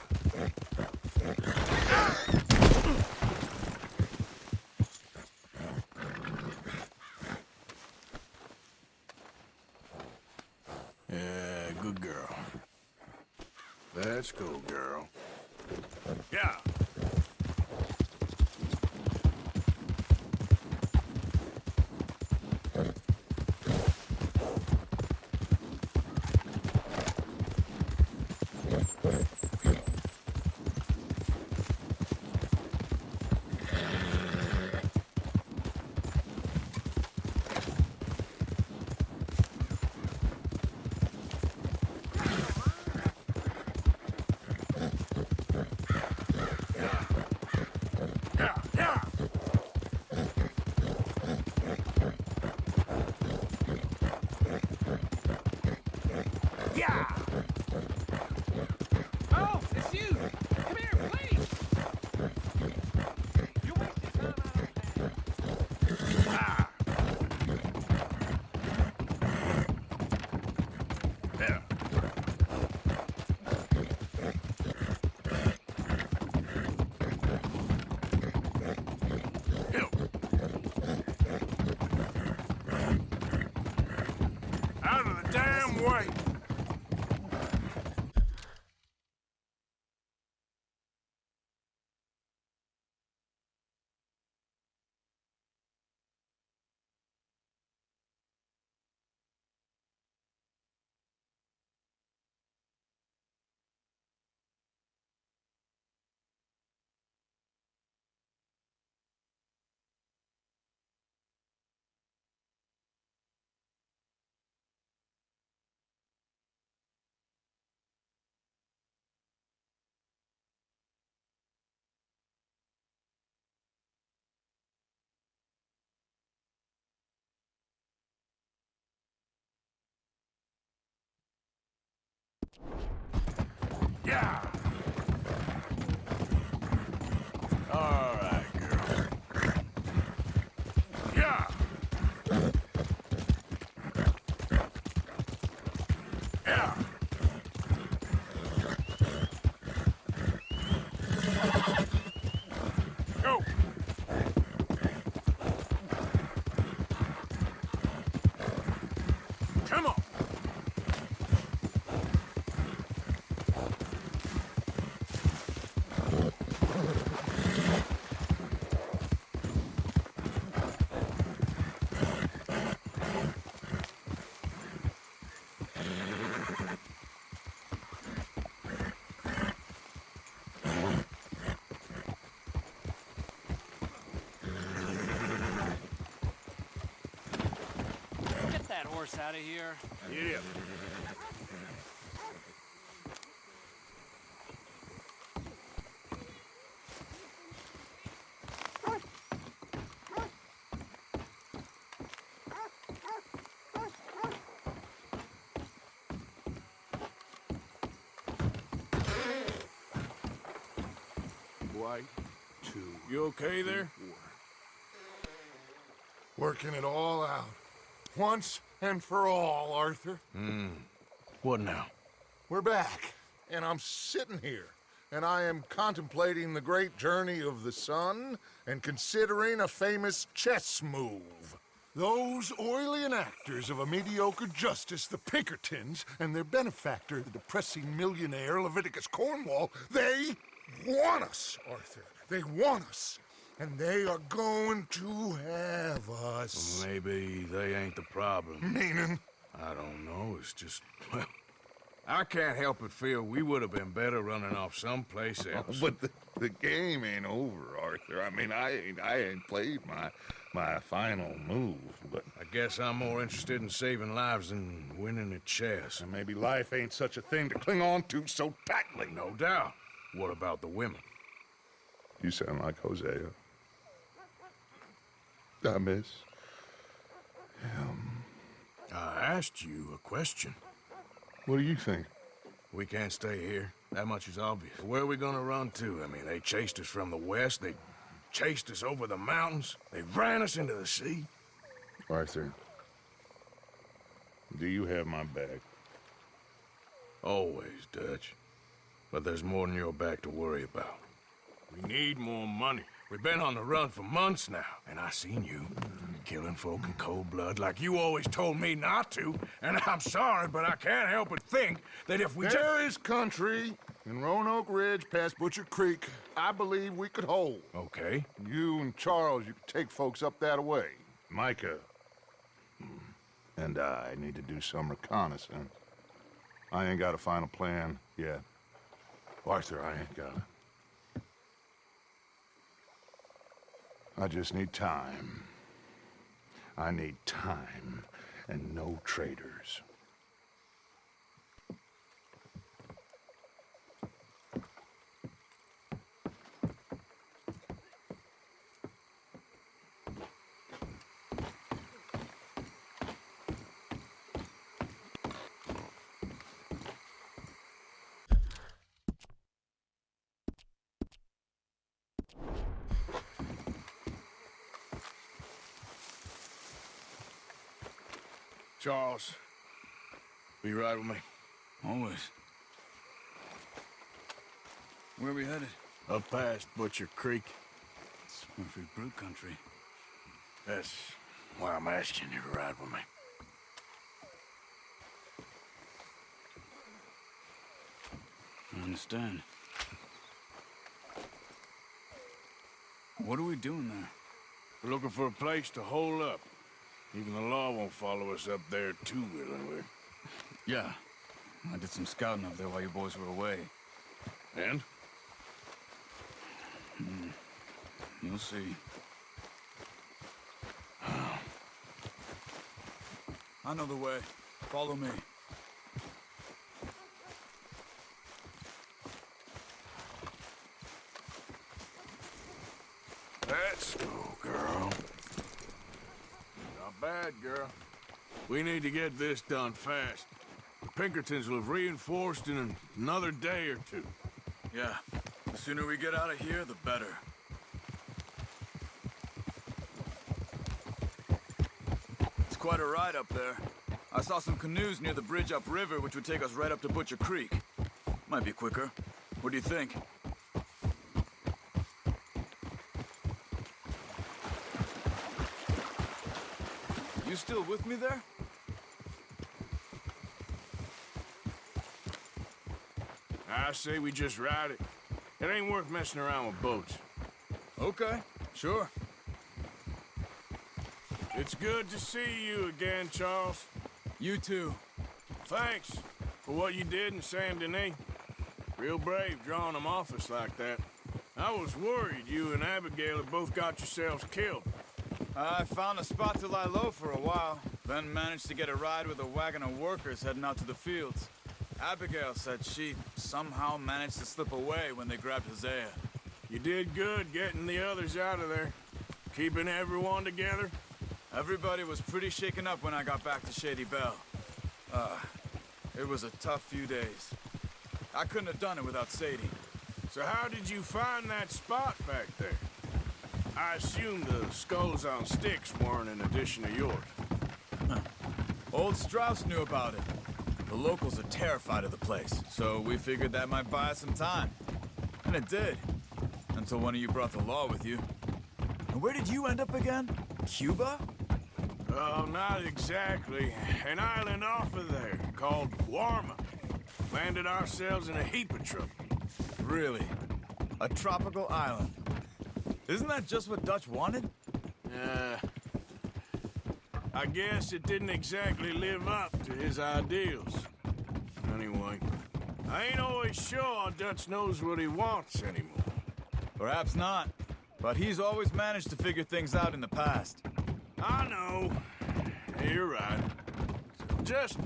[SPEAKER 1] Yeah, good girl. Let's go, girl. Yeah.
[SPEAKER 7] Yeah. All right, girl. Yeah. Yeah. Go. Come on.
[SPEAKER 15] Get that horse out of here.
[SPEAKER 7] Yeah. White 2. You okay there? Working it all out. Once and for all, Arthur.
[SPEAKER 1] What now?
[SPEAKER 7] We're back, and I'm sitting here, and I am contemplating the great journey of the sun and considering a famous chess move. Those oily enactors of a mediocre justice, the Pinkertons, and their benefactor, the depressing millionaire Leviticus Cornwall, they want us, Arthur. They want us. And they are going to have us.
[SPEAKER 1] Well, maybe they ain't the problem.
[SPEAKER 7] Meaning?
[SPEAKER 1] I don't know. It's just, well, I can't help but feel we would have been better running off someplace else.
[SPEAKER 7] But the game ain't over, Arthur. I mean, I ain't played my final move, but
[SPEAKER 1] I guess I'm more interested in saving lives than winning at chess.
[SPEAKER 7] and maybe life ain't such a thing to cling on to so tightly.
[SPEAKER 1] No doubt. What about the women?
[SPEAKER 7] You sound like Hosea. I miss him.
[SPEAKER 1] I asked you a question.
[SPEAKER 7] What do you think?
[SPEAKER 1] We can't stay here. That much is obvious. Where are we gonna run to? I mean, they chased us from the west. They chased us over the mountains. They ran us into the sea.
[SPEAKER 7] Arthur, do you have my back?
[SPEAKER 1] Always, Dutch. But there's more than your back to worry about. We need more money. We've been on the run for months now, and I seen you killing folk in cold blood like you always told me not to. And I'm sorry, but I can't help but think that if we
[SPEAKER 7] There is country in Roanoke Ridge past Butcher Creek I believe we could hold.
[SPEAKER 1] Okay.
[SPEAKER 7] You and Charles, you could take folks up that way. Micah and I need to do some reconnaissance. I ain't got a final plan yet. Arthur, I ain't got it. I just need time. I need time and no traitors.
[SPEAKER 1] Charles, be right with me.
[SPEAKER 15] Always. Where are we headed?
[SPEAKER 1] Up past Butcher Creek.
[SPEAKER 15] It's Murphy Brew country.
[SPEAKER 1] That's why I'm asking you to ride with me.
[SPEAKER 15] I understand. What are we doing there?
[SPEAKER 1] We're looking for a place to hole up. Even the law won't follow us up there too willingly.
[SPEAKER 15] Yeah. I did some scouting up there while you boys were away.
[SPEAKER 1] And?
[SPEAKER 15] You'll see. I know the way. Follow me.
[SPEAKER 1] Let's go, girl. Not bad, girl. We need to get this done fast. Pinkertons will have reinforced in another day or two.
[SPEAKER 17] Yeah. The sooner we get out of here, the better. It's quite a ride up there. I saw some canoes near the bridge upriver, which would take us right up to Butcher Creek. Might be quicker. What do you think? You still with me there?
[SPEAKER 1] I say we just ride it. It ain't worth messing around with boats.
[SPEAKER 17] Okay, sure.
[SPEAKER 1] It's good to see you again, Charles.
[SPEAKER 17] You too.
[SPEAKER 1] Thanks for what you did in Saint Denis. Real brave drawing them off us like that. I was worried you and Abigail had both got yourselves killed.
[SPEAKER 17] I found a spot to lie low for a while, then managed to get a ride with a wagon of workers heading out to the fields. Abigail said she somehow managed to slip away when they grabbed Hosea.
[SPEAKER 1] You did good getting the others out of there. Keeping everyone together.
[SPEAKER 17] Everybody was pretty shaken up when I got back to Shady Belle. It was a tough few days. I couldn't have done it without Sadie.
[SPEAKER 1] So how did you find that spot back there? I assume the skulls on sticks weren't an addition of yours.
[SPEAKER 17] Old Strauss knew about it. The locals are terrified of the place, so we figured that might buy us some time. And it did. Until one of you brought the law with you. And where did you end up again? Cuba?
[SPEAKER 1] Oh, not exactly. An island off of there called Warma. Landed ourselves in a heap of trouble.
[SPEAKER 17] Really? A tropical island? Isn't that just what Dutch wanted?
[SPEAKER 1] I guess it didn't exactly live up to his ideals. Anyway, I ain't always sure Dutch knows what he wants anymore.
[SPEAKER 17] Perhaps not. But he's always managed to figure things out in the past.
[SPEAKER 1] I know. You're right. Just...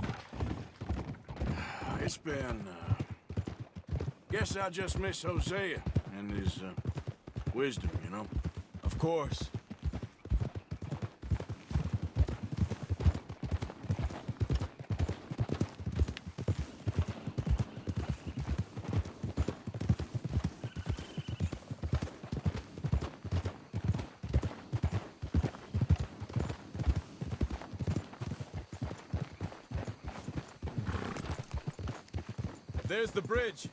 [SPEAKER 1] It's been, Guess I just miss Hosea and his, wisdom, you know?
[SPEAKER 17] Of course. There's the bridge.